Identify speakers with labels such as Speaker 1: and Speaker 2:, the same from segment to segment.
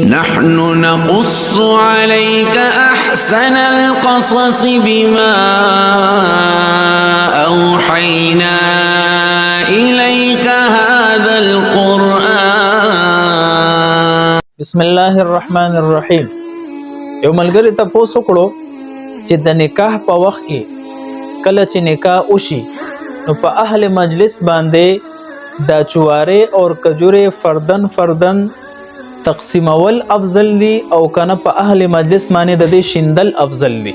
Speaker 1: نحن نقص عليك أحسن القصص بما أوحينا إليك هذا القرآن.
Speaker 2: بسم الله الرحمن الرحیم. یو ملګری ته پوښتنه وکړو چې د نکاح په وخت کې کله چې نکاح وشي نو په اهل مجلس باندې دا چواره او کجوره فردن تقسیمول افضل دي او کنه په اهل مجلس باندې د دې شیندل افضل دي.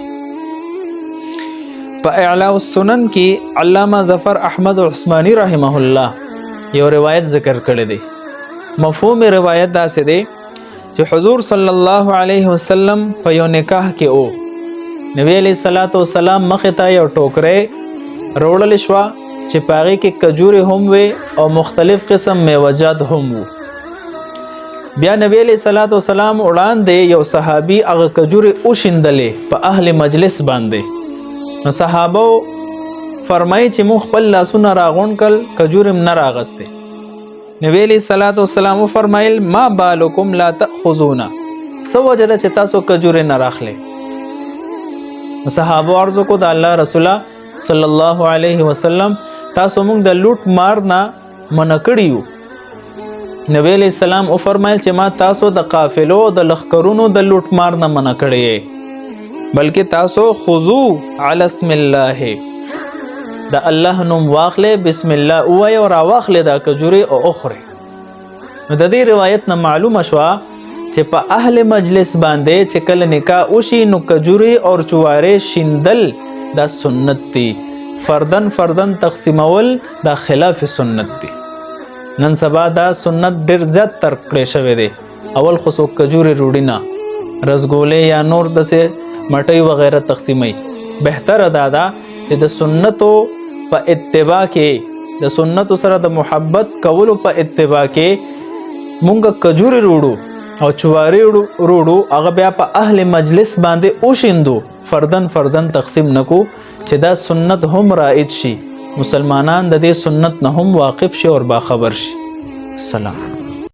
Speaker 2: په اعلاء السنن کې علامه ظفر احمد عثماني رحمه الله یو روایت ذکر کړی دی. مفهوم روایت داسې دی چې حضور صلی الله علیه وسلم په یو نکاح کې او نبی علیہ الصلوۃ والسلام مخې ته یو ټوکرې روړل شو چې پاغي کې کجوري هم وي او مختلف قسم میوجات هم وو. بیا نبی علیہ الصلوۃ والسلام وړاندې یو صحابي هغه کجوري او شیندلې په اهل مجلس باندې. نو صحابه فرمایي چې مو خپل لاسونه راغون کل کجوري نه راغسته. نبی علیہ الصلوۃ والسلام فرمایل ما بالکم لا تاخذون سو وجه چې تاسو کجوري نه راخلې. صحابه ارزو کو د الله رسول صلی الله علیه وسلم تاسو موږ د لوټ مار نه منکړیو. نبی علیہ السلام او فرمایل چې ما تاسو د قافلو د لخرونو د لوټ مار نه منع کړی بلکې تاسو خذو علی اسم الله د الله نوم واخلې بسم الله او یا را واخلې دا کجوري او اخره. نو د دې روایت نه معلومه شوه چې په اهل مجلس باندې چې کله نکاح وشي نو کجوري او چواره شیندل دا سنت دي. فردن تقسیمول دا خلاف سنت دي. نن سبا دا سنت ډیر زیات ترک کړی شوی دی. اول خصو کجوري روډی نه رسګولې یا نور دسه مټي وغیرہ تقسیمي. بهتر دا چې د سنتو په اتباع کې د سنتو سره د محبت کولو په اتباع کې مونږ کجوري روډو او چواري روډو هغه بیا په اهل مجلس باندې او شیندو فردن تقسیم نکو چې دا سنت هم رائج شي مسلمانان د دې سنت نه هم واقف شي او باخبر شي. سلام.